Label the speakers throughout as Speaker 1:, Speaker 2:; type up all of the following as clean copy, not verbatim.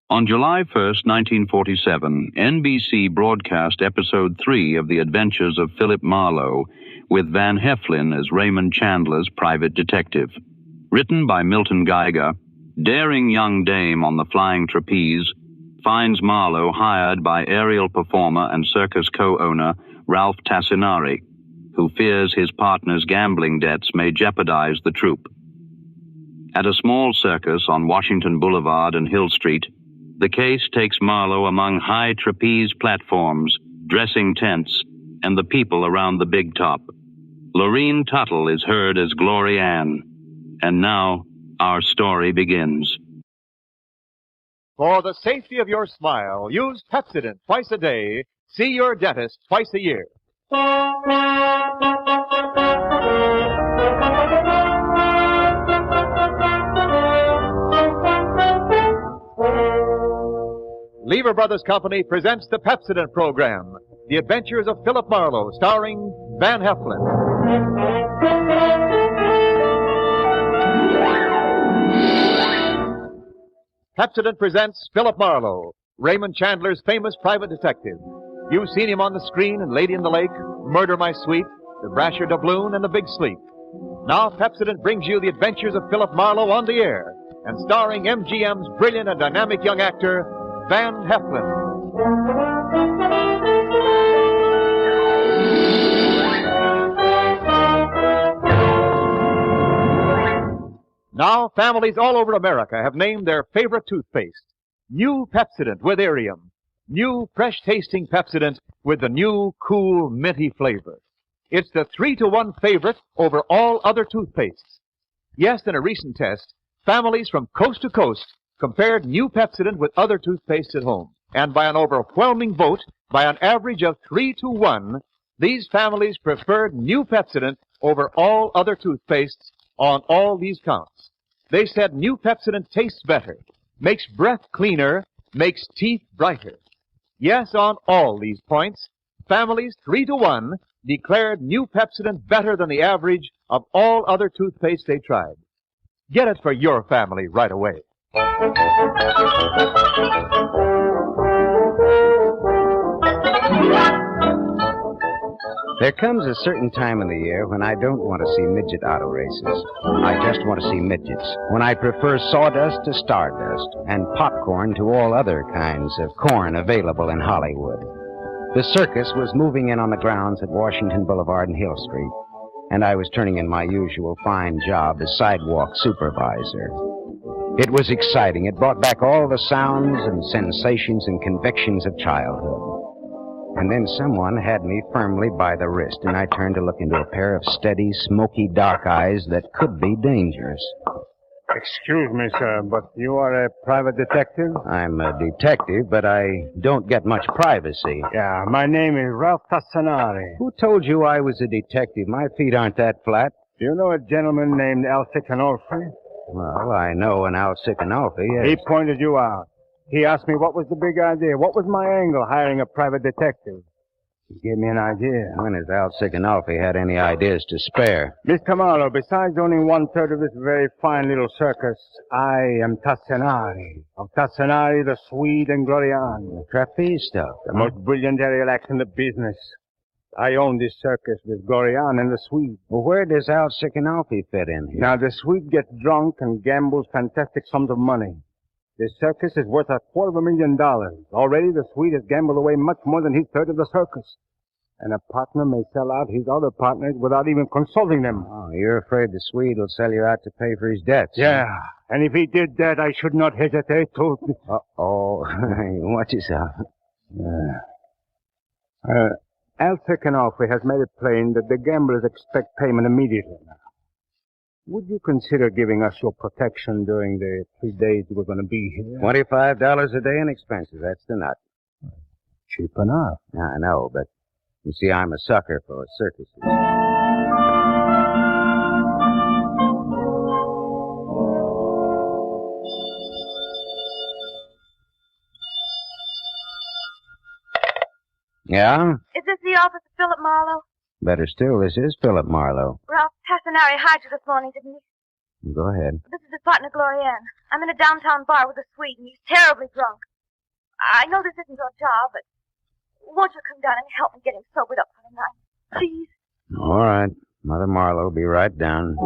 Speaker 1: On July 1st, 1947, NBC broadcast Episode 3 of The Adventures of Philip Marlowe, with Van Heflin as Raymond Chandler's private detective. Written by Milton Geiger, daring young dame on the Flying Trapeze finds Marlowe hired by aerial performer and circus co-owner Ralph Tassinari, who fears his partner's gambling debts may jeopardize the troupe. At a small circus on Washington Boulevard and Hill Street, the case takes Marlowe among high trapeze platforms, dressing tents, and the people around the big top. Lorene Tuttle is heard as Glory Ann. And now, our story begins.
Speaker 2: For the safety of your smile, use Pepsodent twice a day. See your dentist twice a year. Lever Brothers Company presents the Pepsodent program, The Adventures of Philip Marlowe, starring Van Heflin. Pepsodent presents Philip Marlowe, Raymond Chandler's famous private detective. You've seen him on the screen in Lady in the Lake, Murder My Sweet, The Brasher Doubloon, and The Big Sleep. Now Pepsodent brings you The Adventures of Philip Marlowe on the air, and starring MGM's brilliant and dynamic young actor, Van Heflin. Now, families all over America have named their favorite toothpaste. New Pepsodent with Irium. New fresh-tasting Pepsodent with the new, cool, minty flavor. It's the 3-to-1 favorite over all other toothpastes. Yes, in a recent test, families from coast to coast compared new Pepsodent with other toothpastes at home. And by an overwhelming vote, by an average of 3-to-1, these families preferred new Pepsodent over all other toothpastes on all these counts. They said new Pepsodent tastes better, makes breath cleaner, makes teeth brighter. Yes, on all these points, families 3-to-1 declared new Pepsodent better than the average of all other toothpaste they tried. Get it for your family right away.
Speaker 3: There comes a certain time in the year when I don't want to see midget auto races. I just want to see midgets. When I prefer sawdust to stardust and popcorn to all other kinds of corn available in Hollywood. The circus was moving in on the grounds at Washington Boulevard and Hill Street, and I was turning in my usual fine job as sidewalk supervisor. It was exciting. It brought back all the sounds and sensations and convictions of childhood. And then someone had me firmly by the wrist, and I turned to look into a pair of steady, smoky, dark eyes that could be dangerous.
Speaker 4: Excuse me, sir, but you are a private detective?
Speaker 3: I'm a detective, but I don't get much privacy.
Speaker 4: Yeah, my name is Ralph Tassinari.
Speaker 3: Who told you I was a detective? My feet aren't that flat.
Speaker 4: Do you know a gentleman named Alcicanolfi?
Speaker 3: Well, I know an Alcicanolfi, yes.
Speaker 4: He pointed you out. He asked me what was the big idea. What was my angle hiring a private detective? He gave me an idea.
Speaker 3: When has Alcicanolfi had any ideas to spare?
Speaker 4: Mr. Marlowe, besides owning 1/3 of this very fine little circus, I am Tassinari. Of Tassinari, the Swede, and Glorian.
Speaker 3: The trapeze stuff.
Speaker 4: The most brilliant aerial act in the business. I own this circus with Glorian and the Swede.
Speaker 3: Well, where does Alcicanolfi fit in here?
Speaker 4: Now, the Swede gets drunk and gambles fantastic sums of money. This circus is worth $250,000. Already the Swede has gambled away much more than his third of the circus. And a partner may sell out his other partners without even consulting them.
Speaker 3: Oh, you're afraid the Swede will sell you out to pay for his debts?
Speaker 4: Yeah, and if he did that, I should not hesitate to...
Speaker 3: Uh-oh. Watch yourself.
Speaker 4: Alcicanolfi has made it plain that the gamblers expect payment immediately. Would you consider giving us your protection during the 3 days we're going to be here?
Speaker 3: $25 a day in expenses. That's the nut.
Speaker 4: Cheap enough.
Speaker 3: I know, but you see, I'm a sucker for circuses. Yeah?
Speaker 5: Is this the office of Philip Marlowe?
Speaker 3: Better still, this is Philip Marlowe.
Speaker 5: Ralph Tassinari hired you this morning, didn't he?
Speaker 3: Go ahead.
Speaker 5: This is his partner, Glorianne. I'm in a downtown bar with a Swede, and he's terribly drunk. I know this isn't your job, but won't you come down and help me get him sobered up for the night? Please?
Speaker 3: All right. Mother Marlowe will be right down.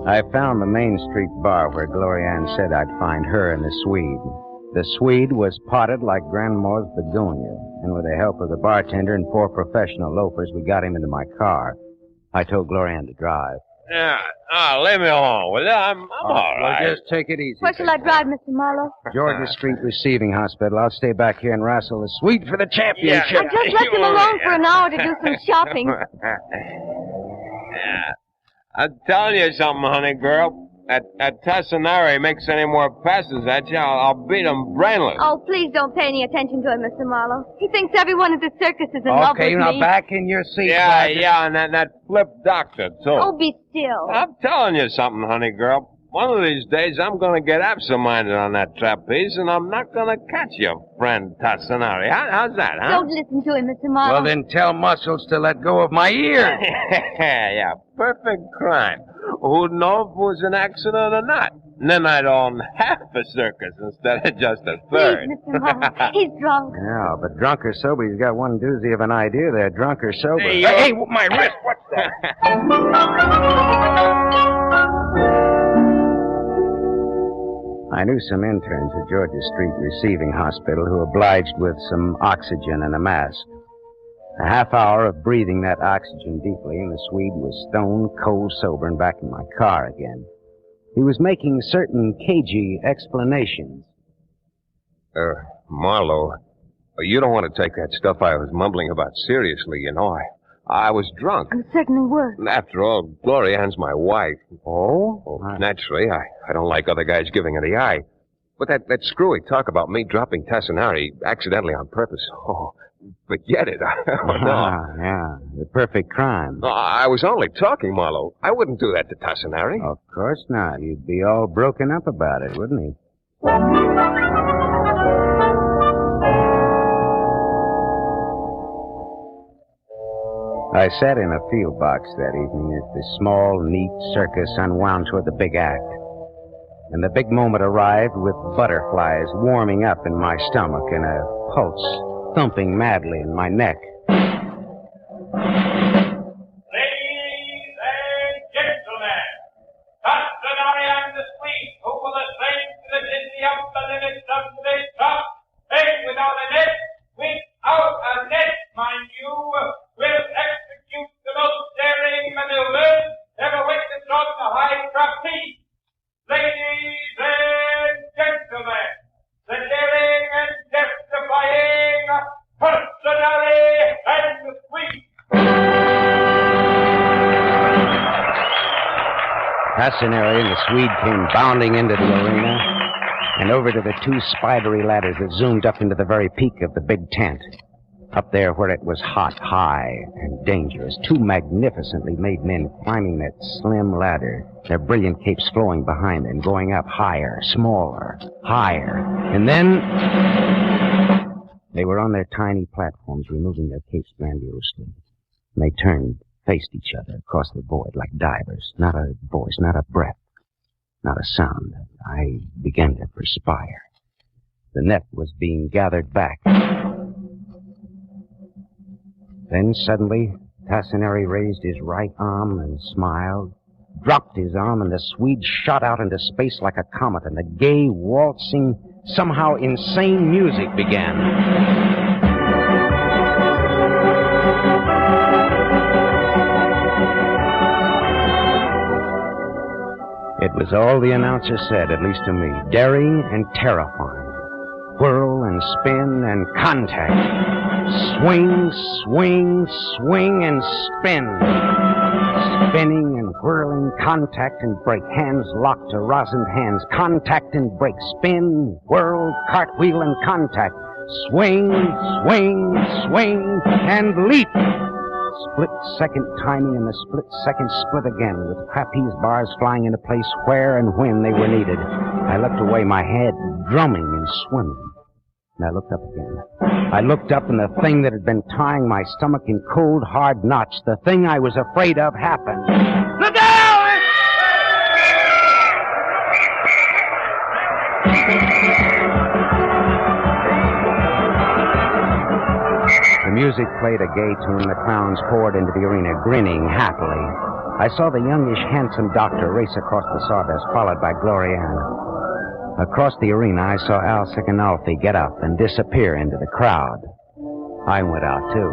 Speaker 3: I found the Main Street bar where Glorianne said I'd find her and the Swede. The Swede was potted like Grandma's begonia, and with the help of the bartender and 4 professional loafers, we got him into my car. I told Glorianne to drive.
Speaker 6: Yeah. Leave me alone, will you? I'm all right.
Speaker 3: Well, just take it easy.
Speaker 5: Where shall I drive, Mr. Marlowe?
Speaker 3: Georgia Street Receiving Hospital. I'll stay back here and wrestle the Swede for the championship.
Speaker 5: I just left him alone for an hour to do some shopping.
Speaker 6: Yeah. I'm telling you something, honey girl. That Tassinari makes any more passes at you, I'll beat him brainless.
Speaker 5: Oh, please don't pay any attention to him, Mr. Marlowe. He thinks everyone at the circus is in love with me.
Speaker 3: Okay, now back in your seat.
Speaker 6: Yeah, and that flip doctor, too.
Speaker 5: Oh, be still.
Speaker 6: I'm telling you something, honey girl. One of these days, I'm going to get absent-minded on that trapeze, and I'm not going to catch your friend Tassinari. How's that, huh?
Speaker 5: Don't listen to him, Mr. Marlowe.
Speaker 3: Well, then tell Muscles to let go of my ear.
Speaker 6: Yeah, perfect crime. Who'd know if it was an accident or not? And then I'd own half a circus instead of just a third.
Speaker 5: Please, Mr. Marlowe. He's drunk.
Speaker 3: Yeah, but drunk or sober, he's got one doozy of an idea there. Drunk or sober.
Speaker 6: Hey, my wrist, what's that?
Speaker 3: I knew some interns at Georgia Street Receiving Hospital who obliged with some oxygen and a mask. A half hour of breathing that oxygen deeply, and the Swede was stone cold sober and back in my car again. He was making certain cagey explanations.
Speaker 6: Marlowe, you don't want to take that stuff I was mumbling about seriously, you know. I was drunk.
Speaker 5: You certainly were.
Speaker 6: After all, Glorianne's my wife.
Speaker 3: Oh?
Speaker 6: Naturally, I don't like other guys giving her the eye. But that screwy talk about me dropping Tassinari accidentally on purpose, forget it. No.
Speaker 3: Yeah, the perfect crime.
Speaker 6: No, I was only talking, Marlowe. I wouldn't do that to Tassinari.
Speaker 3: Of course not. He'd be all broken up about it, wouldn't he? I sat in a field box that evening as the small, neat circus unwound toward the big act. And the big moment arrived with butterflies warming up in my stomach and a pulse thumping madly in my neck.
Speaker 7: Ladies and gentlemen, Tassinari and the Swede, who will ascend to the dizzy upper limits of today's top, playing without a net, without a net, mind you, will execute the most daring maneuvers ever witnessed on the high trapeze. Ladies and gentlemen, the daring and death-defying Tassinari and the Swede.
Speaker 3: Tassinari and the Swede came bounding into the arena and over to the 2 spidery ladders that zoomed up into the very peak of the big tent. Up there where it was hot, high, and dangerous, 2 magnificently made men climbing that slim ladder, their brilliant capes flowing behind them, going up higher, smaller, higher. And then they were on their tiny platforms, removing their capes grandiosely. And they turned, faced each other across the void like divers. Not a voice, not a breath, not a sound. I began to perspire. The net was being gathered back. Then suddenly, Tassinari raised his right arm and smiled, dropped his arm, and the Swede shot out into space like a comet, and the gay, waltzing, somehow insane music began. It was all the announcer said, at least to me, daring and terrifying. Whirl and spin and contact. Swing, swing, swing, and spin. Spinning and whirling, contact and break. Hands locked to rosined hands. Contact and break. Spin, whirl, cartwheel, and contact. Swing, swing, swing, and leap. Split-second timing and the split-second split again, with trapeze bars flying into place where and when they were needed. I looked away, my head drumming and swimming. And I looked up again. I looked up, and the thing that had been tying my stomach in cold, hard knots, the thing I was afraid of, happened. Look out! The music played a gay tune. The clowns poured into the arena, grinning happily. I saw the youngish, handsome doctor race across the sawdust, followed by Gloriana. Across the arena, I saw Al Cicanolfi get up and disappear into the crowd. I went out, too.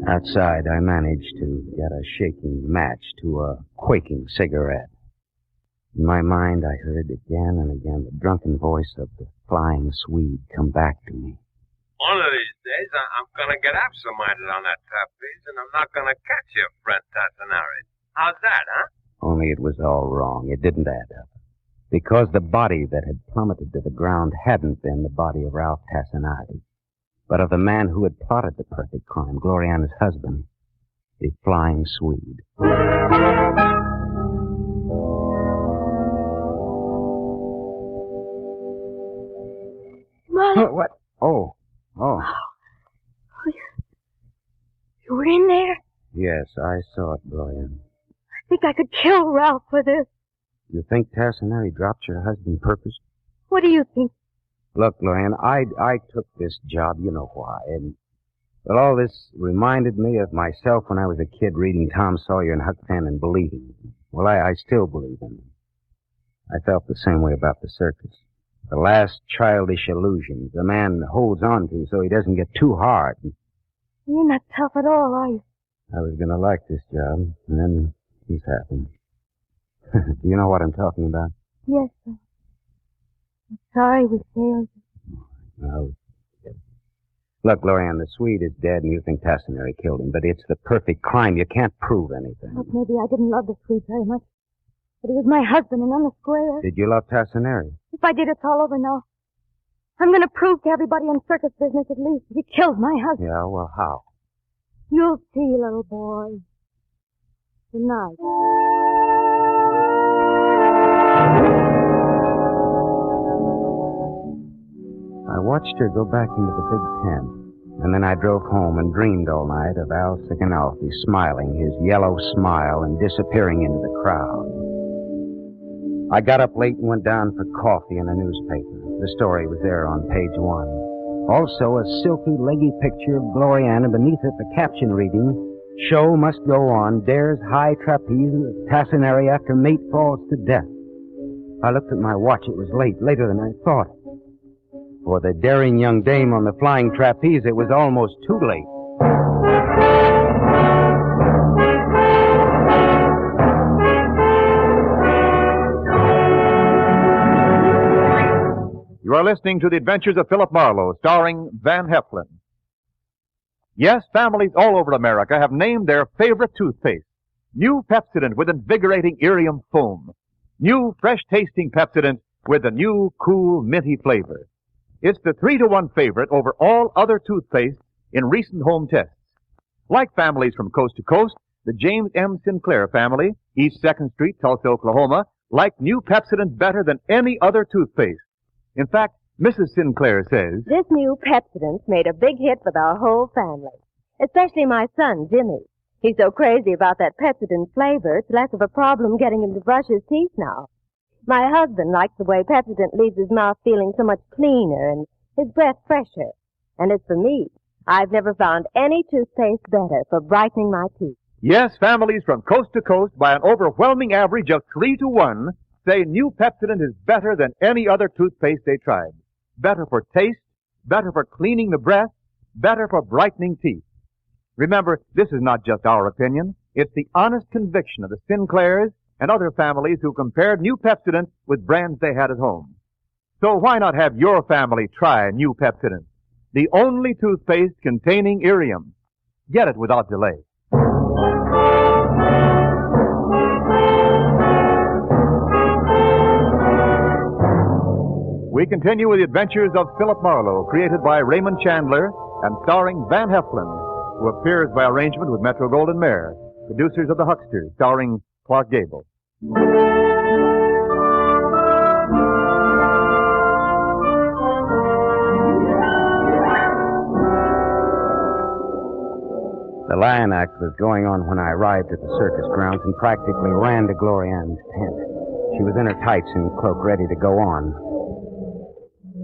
Speaker 3: Outside, I managed to get a shaking match to a quaking cigarette. In my mind, I heard again and again the drunken voice of the flying Swede come back to me.
Speaker 6: One of these days, I'm going to get absent-minded on that trapeze, and I'm not going to catch you, friend Tassinari. How's that, huh?
Speaker 3: Only it was all wrong. It didn't add up. Because the body that had plummeted to the ground hadn't been the body of Ralph Tassinari, but of the man who had plotted the perfect crime, Gloriana's husband, the flying Swede.
Speaker 5: Marlowe.
Speaker 3: What? Oh.
Speaker 5: You were in there?
Speaker 3: Yes, I saw it, Gloriana.
Speaker 5: I think I could kill Ralph for this.
Speaker 3: You think Tassinari dropped your husband purpose?
Speaker 5: What do you think?
Speaker 3: Look, Lorene, I took this job, you know why, and well, all this reminded me of myself when I was a kid reading Tom Sawyer and Huck Finn and believing. Well, I still believe in them. I felt the same way about the circus. The last childish illusions a man holds on to so he doesn't get too hard.
Speaker 5: You're not tough at all, are you?
Speaker 3: I was going to like this job, and then this happened. Do you know what I'm talking about?
Speaker 5: Yes, sir. I'm sorry we failed you.
Speaker 3: No. Look, Lorene, the Swede is dead and you think Tassinari killed him, but it's the perfect crime. You can't prove anything.
Speaker 5: Look, maybe I didn't love the Swede very much, but he was my husband and I'm a square.
Speaker 3: Did you love Tassinari?
Speaker 5: If I did, it's all over now. I'm going to prove to everybody in circus business at least that he killed my husband.
Speaker 3: Yeah, well, how?
Speaker 5: You'll see, little boy. Tonight.
Speaker 3: I watched her go back into the big tent, and then I drove home and dreamed all night of Al Cicanolfi smiling his yellow smile and disappearing into the crowd. I got up late and went down for coffee and a newspaper. The story was there on page 1. Also, a silky, leggy picture of Gloriana beneath it, the caption reading, "Show must go on, dares high trapeze with Tassinari after mate falls to death." I looked at my watch. It was late, later than I thought. For the daring young dame on the flying trapeze, it was almost too late.
Speaker 2: You are listening to The Adventures of Philip Marlowe, starring Van Heflin. Yes, families all over America have named their favorite toothpaste. New Pepsodent with invigorating Irium foam. New fresh-tasting Pepsodent with a new, cool, minty flavor. It's the 3-to-1 favorite over all other toothpastes in recent home tests. Like families from coast to coast, the James M. Sinclair family, East 2nd Street, Tulsa, Oklahoma, like new Pepsodent better than any other toothpaste. In fact, Mrs. Sinclair says,
Speaker 8: "This new Pepsodent's made a big hit with our whole family, especially my son, Jimmy. He's so crazy about that Pepsodent flavor, it's less of a problem getting him to brush his teeth now. My husband likes the way Pepsodent leaves his mouth feeling so much cleaner and his breath fresher. And as for me, I've never found any toothpaste better for brightening my teeth."
Speaker 2: yes, families from coast to coast, by an overwhelming average of 3-to-1, say new Pepsodent is better than any other toothpaste they tried. Better for taste, better for cleaning the breath, better for brightening teeth. Remember, this is not just our opinion. It's the honest conviction of the Sinclairs and other families who compared new Pepsodent with brands they had at home. So why not have your family try new Pepsodent, the only toothpaste containing Irium? Get it without delay. We continue with The Adventures of Philip Marlowe, created by Raymond Chandler and starring Van Heflin, who appears by arrangement with Metro-Goldwyn-Mayer, producers of The Hucksters, starring Clark Gable.
Speaker 3: The lion act was going on when I arrived at the circus grounds and practically ran to Glorianne's tent. She was in her tights and cloak, ready to go on.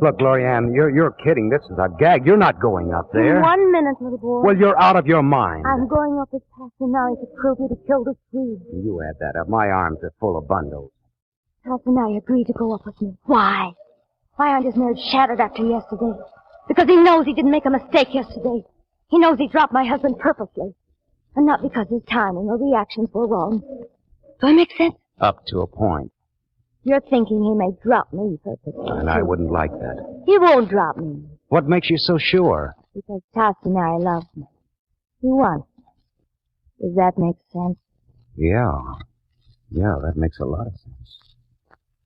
Speaker 3: Look, Glorianne, you're kidding. This is a gag. You're not going up there.
Speaker 8: 1 minute, little boy.
Speaker 3: Well, you're out of your mind.
Speaker 8: I'm going up with Tassinari to prove you to kill the Swede.
Speaker 3: You add that up. My arms are full of bundles.
Speaker 8: Tassinari agreed to go up with me. Why? Why aren't his nerves shattered after yesterday? Because he knows he didn't make a mistake yesterday. He knows he dropped my husband purposely. And not because his timing or reactions were wrong. Do I make sense?
Speaker 3: Up to a point.
Speaker 8: You're thinking he may drop me purposely.
Speaker 3: And I wouldn't like that.
Speaker 8: He won't drop me.
Speaker 3: What makes you so sure?
Speaker 8: Because Tassinari loves me. He wants me. Does that make sense?
Speaker 3: Yeah. Yeah, that makes a lot of sense.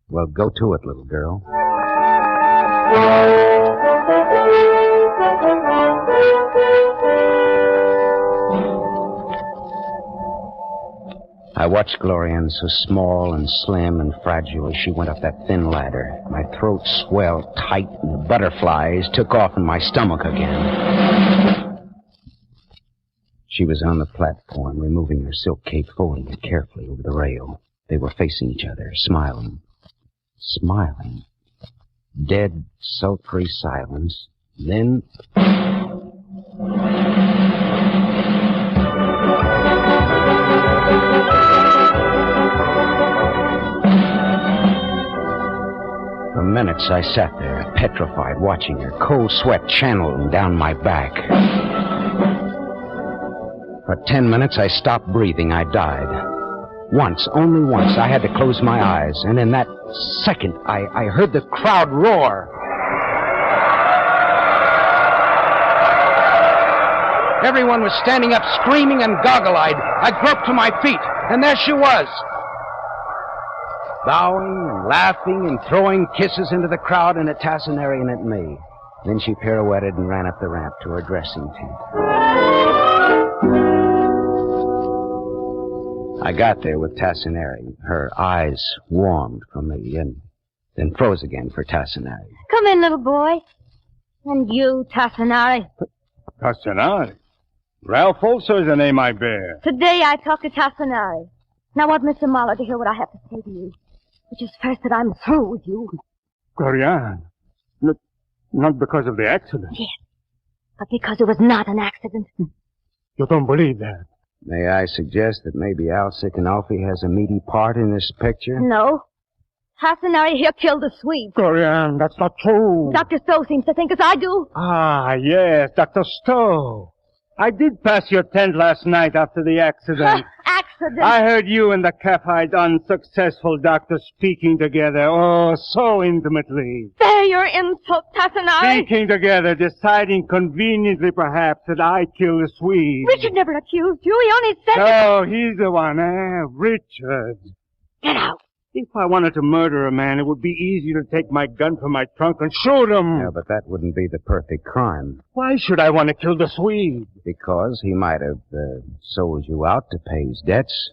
Speaker 3: Well, go to it, little girl. I watched Glorianne, so small and slim and fragile, as she went up that thin ladder. My throat swelled tight, and the butterflies took off in my stomach again. She was on the platform, removing her silk cape, folding it carefully over the rail. They were facing each other, smiling. Smiling. Dead, sultry silence. Then... For minutes I sat there, petrified, watching her, cold sweat channeling down my back. For 10 minutes I stopped breathing. I died. Once, only once, I had to close my eyes, and in that second I heard the crowd roar. Everyone was standing up, screaming and goggle-eyed. I groped to my feet, and there she was. Bowing and laughing and throwing kisses into the crowd and at Tassinari and at me. Then she pirouetted and ran up the ramp to her dressing tent. I got there with Tassinari. Her eyes warmed for me and then froze again for Tassinari.
Speaker 8: Come in, little boy. And you, Tassinari.
Speaker 4: Tassinari? Ralph also is the name I bear.
Speaker 8: Today I talk to Tassinari. Now I want Mr. Marlowe to hear what I have to say to you. Which is first that I'm through with you.
Speaker 4: Glorianne, not because of the accident.
Speaker 8: Yes, but because it was not an accident.
Speaker 4: You don't believe that?
Speaker 3: May I suggest that maybe Al Sikanolfi has a meaty part in this picture?
Speaker 8: No. Tassinari here killed the Swede.
Speaker 4: Glorianne, that's not true.
Speaker 8: Dr. Stowe seems to think as I do.
Speaker 4: Ah, yes, Dr. Stowe. I did pass your tent last night after the accident.
Speaker 8: Accident?
Speaker 4: I heard you and the cap-eyed unsuccessful doctor speaking together, oh, so intimately.
Speaker 8: There your insult, Tassinari.
Speaker 4: Speaking together, deciding conveniently, perhaps, that I killed the Swede.
Speaker 8: Richard never accused you. He only said
Speaker 4: Oh, he's the one, Richard.
Speaker 8: Get out.
Speaker 4: If I wanted to murder a man, it would be easy to take my gun from my trunk and shoot him.
Speaker 3: Yeah, but that wouldn't be the perfect crime.
Speaker 4: Why should I want to kill the Swede?
Speaker 3: Because he might have sold you out to pay his debts.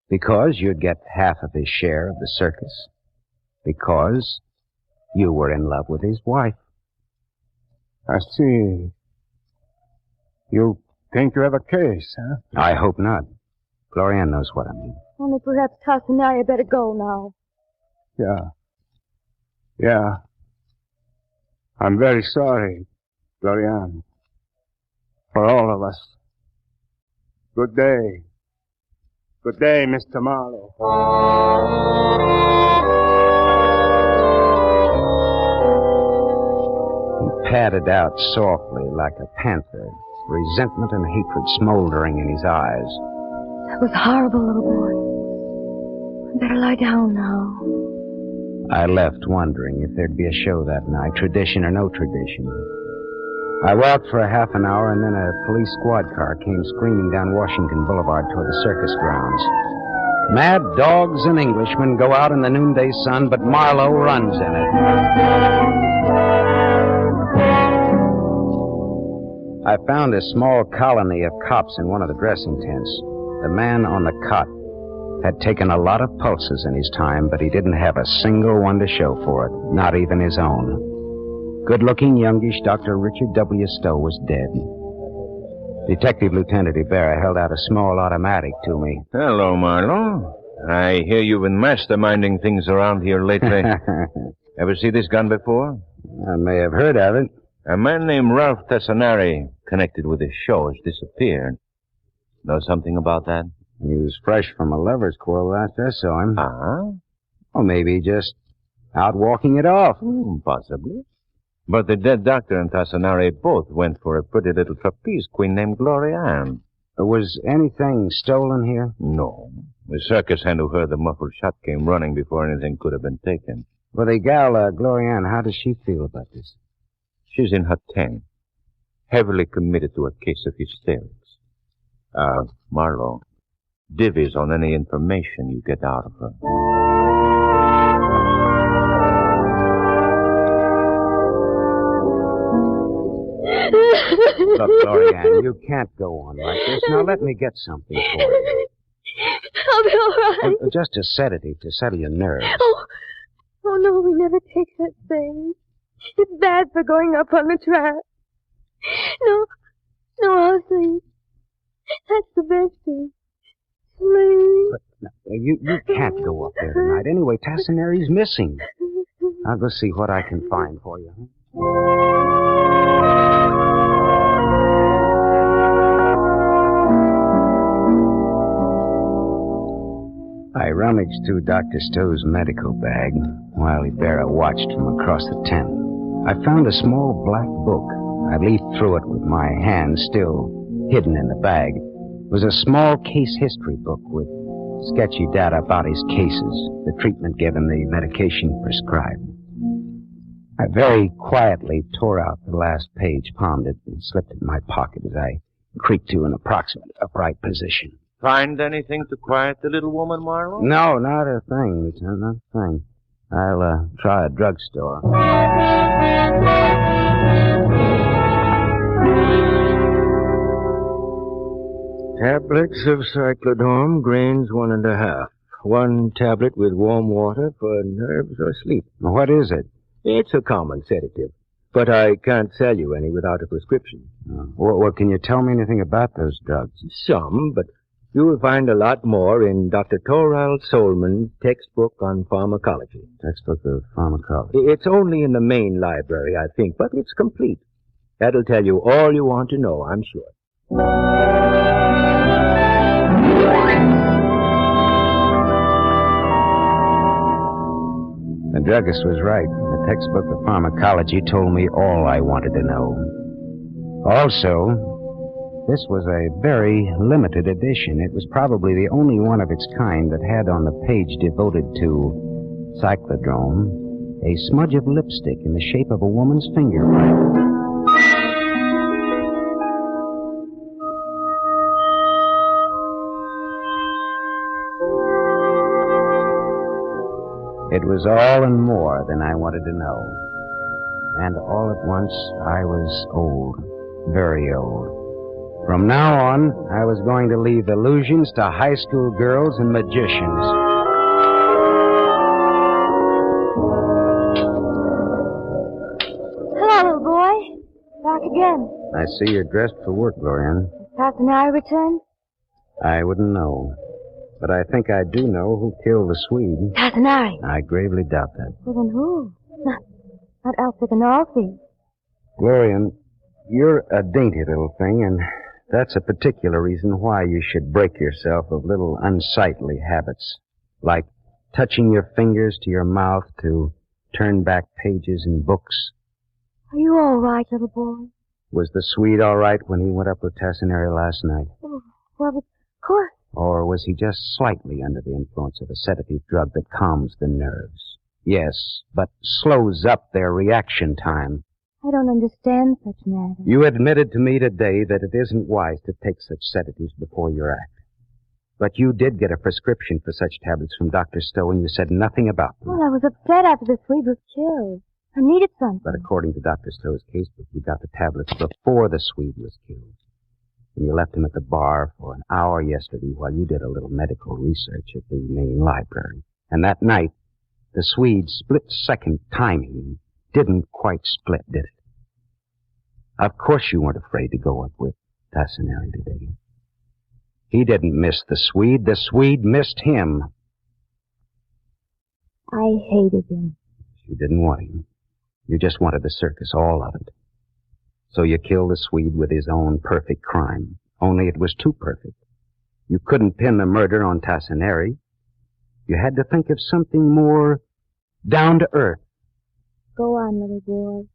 Speaker 3: Because you'd get half of his share of the circus. Because you were in love with his wife.
Speaker 4: I see. You think you have a case, huh?
Speaker 3: I hope not. Glorianne knows what I mean.
Speaker 8: Only perhaps Tassinari had better go now.
Speaker 4: Yeah. I'm very sorry, Glorianne. For all of us. Good day. Good day, Mr. Marlowe.
Speaker 3: He padded out softly like a panther, resentment and hatred smoldering in his eyes.
Speaker 8: That was horrible, little boy. I better lie down now.
Speaker 3: I left wondering if there'd be a show that night, tradition or no tradition. I walked for a half an hour, and then a police squad car came screaming down Washington Boulevard toward the circus grounds. Mad dogs and Englishmen go out in the noonday sun, but Marlowe runs in it. I found a small colony of cops in one of the dressing tents. The man on the cot had taken a lot of pulses in his time, but he didn't have a single one to show for it, not even his own. Good-looking, youngish Dr. Richard W. Stowe was dead. Detective Lieutenant Ibarra held out a small automatic to me.
Speaker 9: Hello, Marlowe. I hear you've been masterminding things around here lately. Ever see this gun before?
Speaker 3: I may have heard of it.
Speaker 9: A man named Ralph Tassinari, connected with this show, has disappeared. Know something about that?
Speaker 3: He was fresh from a lover's quarrel last I saw him.
Speaker 9: Uh-huh.
Speaker 3: Or maybe just out walking it off.
Speaker 9: Possibly. But the dead doctor and Tassinari both went for a pretty little trapeze queen named Lorene.
Speaker 3: Was anything stolen here?
Speaker 9: No. The circus hand who heard the muffled shot came running before anything could have been taken.
Speaker 3: Well, the gal, Glorianne, how does she feel about this?
Speaker 9: She's in her tent, heavily committed to a case of hysterics. Marlowe, divvies on any information you get out of her.
Speaker 3: Look, Glorianne, you can't go on like this. Now let me get something for you.
Speaker 8: I'll be all right.
Speaker 3: Just a sedative to settle your nerves.
Speaker 8: Oh, no, we never take that thing. It's bad for going up on the track. No, I'll sleep. That's the best thing. Sleep.
Speaker 3: But no, you can't go up there tonight. Anyway, Tassinari's missing. I'll go see what I can find for you. I rummaged through Dr. Stowe's medical bag while Ibarra watched from across the tent. I found a small black book. I leafed through it with my hand still hidden in the bag. It was a small case history book with sketchy data about his cases, the treatment given, the medication prescribed. I very quietly tore out the last page, palmed it, and slipped it in my pocket as I creaked to an approximate upright position.
Speaker 9: Find anything to quiet the little woman, Marlowe?
Speaker 3: No, not a thing, Lieutenant, not a thing. I'll try a drugstore.
Speaker 10: Tablets of cyclodone, grains 1.5. 1 tablet with warm water for nerves or sleep.
Speaker 3: What is it?
Speaker 10: It's a common sedative, but I can't sell you any without a prescription.
Speaker 3: Well, can you tell me anything about those drugs?
Speaker 10: Some, but you will find a lot more in Dr. Torald Solman's textbook on pharmacology.
Speaker 3: Textbook of pharmacology?
Speaker 10: It's only in the main library, I think, but it's complete. That'll tell you all you want to know, I'm sure.
Speaker 3: The druggist was right. The textbook of pharmacology told me all I wanted to know. Also, this was a very limited edition. It was probably the only one of its kind that had on the page devoted to cyclodrome a smudge of lipstick in the shape of a woman's fingerprint. It was all and more than I wanted to know. And all at once, I was old, very old. From now on, I was going to leave illusions to high school girls and magicians.
Speaker 8: Hello, little boy. Back again.
Speaker 3: I see you're dressed for work, Lorene.
Speaker 8: Has Tassinari returned?
Speaker 3: I wouldn't know. But I think I do know who killed the Swede.
Speaker 8: Tassinari.
Speaker 3: I gravely doubt that.
Speaker 8: Well, then who? Not Elsa Ganolfi.
Speaker 3: Glorian, you're a dainty little thing, and that's a particular reason why you should break yourself of little unsightly habits, like touching your fingers to your mouth to turn back pages in books.
Speaker 8: Are you all right, little boy?
Speaker 3: Was the Swede all right when he went up with Tassinari last night?
Speaker 8: Oh, well, of course.
Speaker 3: Or was he just slightly under the influence of a sedative drug that calms the nerves? Yes, but slows up their reaction time.
Speaker 8: I don't understand such matters.
Speaker 3: You admitted to me today that it isn't wise to take such sedatives before your act. But you did get a prescription for such tablets from Dr. Stowe, and you said nothing about them.
Speaker 8: Well, I was upset after the Swede was killed. I needed something.
Speaker 3: But according to Dr. Stowe's casebook, you got the tablets before the Swede was killed. And you left him at the bar for an hour yesterday while you did a little medical research at the main library. And that night, the Swede's split-second timing didn't quite split, did it? Of course you weren't afraid to go up with Tassinari today. He didn't miss the Swede missed him.
Speaker 8: I hated him.
Speaker 3: You didn't want him. You just wanted the circus, all of it. So you killed the Swede with his own perfect crime. Only it was too perfect. You couldn't pin the murder on Tassinari. You had to think of something more down to earth.
Speaker 8: Go on, little boy.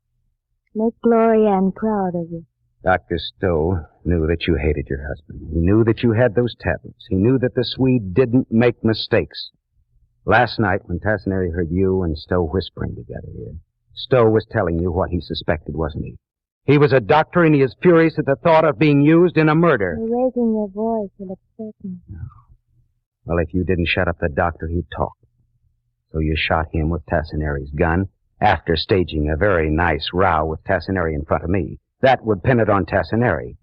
Speaker 8: Make Glorianne proud of you.
Speaker 3: Dr. Stowe knew that you hated your husband. He knew that you had those tablets. He knew that the Swede didn't make mistakes. Last night, when Tassinari heard you and Stowe whispering together here, Stowe was telling you what he suspected, wasn't he? He was a doctor, and he is furious at the thought of being used in a murder.
Speaker 8: You're raising your voice. You'll upset me.
Speaker 3: No. Well, if you didn't shut up the doctor, he'd talk. So you shot him with Tassinari's gun after staging a very nice row with Tassinari in front of me. That would pin it on Tassinari.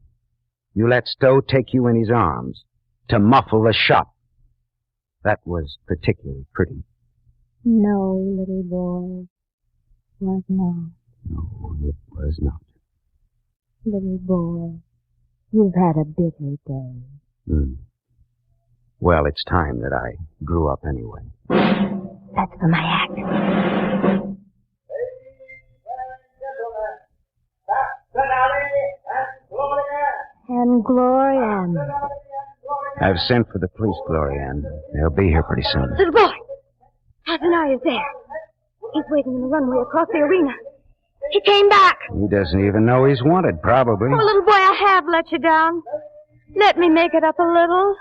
Speaker 3: You let Stowe take you in his arms to muffle the shot. That was particularly pretty.
Speaker 8: No, little boy. Was not.
Speaker 3: No, it was not.
Speaker 8: Little boy, you've had a bitter day.
Speaker 3: Well, it's time that I grew up anyway.
Speaker 8: That's for my act. And Glorianne.
Speaker 3: I've sent for the police, Glorianne. They'll be here pretty soon.
Speaker 8: Little boy! Tassinari is there. He's waiting in the runway across the arena. He came back.
Speaker 3: He doesn't even know he's wanted, probably.
Speaker 8: Oh, little boy, I have let you down. Let me make it up a little.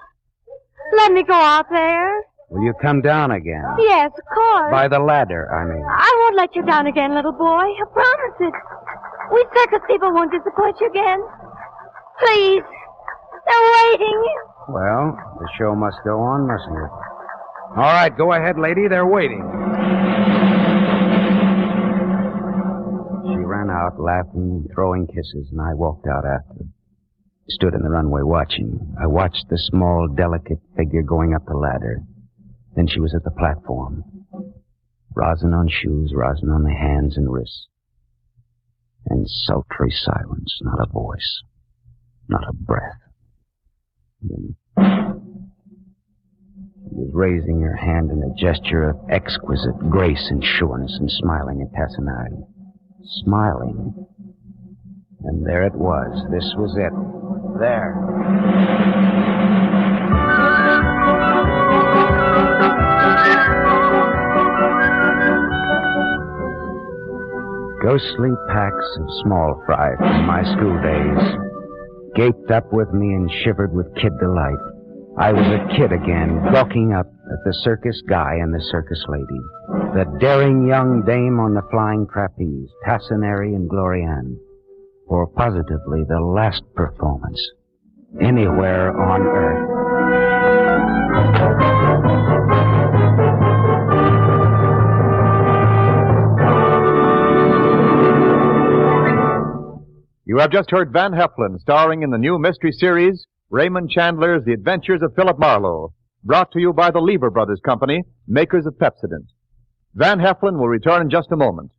Speaker 8: Let me go out there.
Speaker 3: Will you come down again?
Speaker 8: Yes, of course.
Speaker 3: By the ladder, I mean.
Speaker 8: I won't let you down again, little boy. I promise it. We circus people won't disappoint you again. Please. They're waiting.
Speaker 3: Well, the show must go on, mustn't it? All right, go ahead, lady. They're waiting. She ran out, laughing and throwing kisses, and I walked out after. Stood in the runway watching. I watched the small, delicate figure going up the ladder. Then she was at the platform. Rosin on shoes, rosin on the hands and wrists. And sultry silence, not a voice, not a breath. Then she was raising her hand in a gesture of exquisite grace and assurance and smiling at Tassinari. Smiling. And there it was. This was it. There. Ghostly packs of small fry from my school days gaped up with me and shivered with kid delight. I was a kid again, gawking up at the circus guy and the circus lady, the daring young dame on the flying trapeze, Tassinari and Glorianne, for positively the last performance anywhere on earth.
Speaker 2: You have just heard Van Heflin starring in the new mystery series, Raymond Chandler's The Adventures of Philip Marlowe, brought to you by the Lever Brothers Company, makers of Pepsodent. Van Heflin will return in just a moment.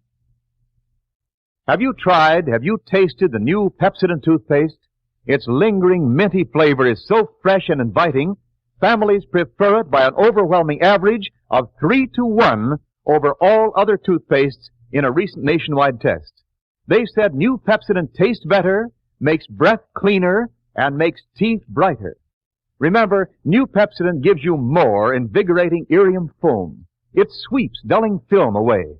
Speaker 2: Have you tasted the new Pepsodent toothpaste? Its lingering, minty flavor is so fresh and inviting, families prefer it by an overwhelming average of 3-to-1 over all other toothpastes in a recent nationwide test. They said new Pepsodent tastes better, makes breath cleaner, and makes teeth brighter. Remember, new Pepsodent gives you more invigorating irium foam. It sweeps dulling film away.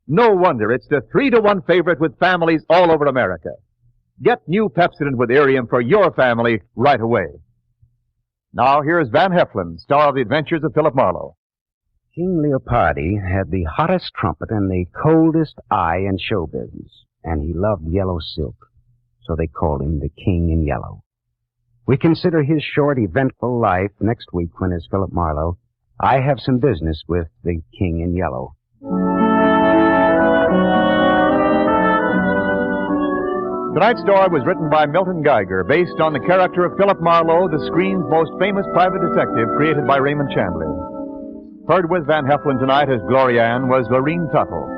Speaker 2: No wonder it's the 3-to-1 favorite with families all over America. Get new Pepsodent with irium for your family right away. Now here's Van Heflin, star of The Adventures of Philip Marlowe.
Speaker 3: King Leopardi had the hottest trumpet and the coldest eye in show business, and he loved yellow silk, so they called him the King in Yellow. We consider his short, eventful life next week when, as Philip Marlowe, I have some business with the King in Yellow.
Speaker 2: Tonight's story was written by Milton Geiger, based on the character of Philip Marlowe, the screen's most famous private detective, created by Raymond Chandler. Heard with Van Heflin tonight as Glorianne was Lorene Tuttle.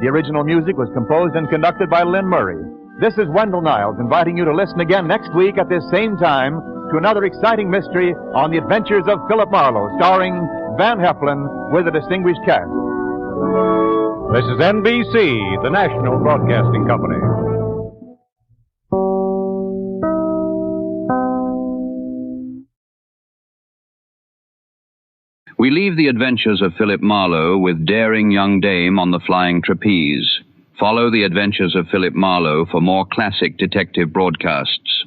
Speaker 2: The original music was composed and conducted by Lynn Murray. This is Wendell Niles inviting you to listen again next week at this same time to another exciting mystery on the Adventures of Philip Marlowe, starring Van Heflin with a distinguished cast.
Speaker 11: This is NBC, the National Broadcasting Company.
Speaker 1: We leave the Adventures of Philip Marlowe with daring young dame on the Flying Trapeze. Follow the Adventures of Philip Marlowe for more classic detective broadcasts.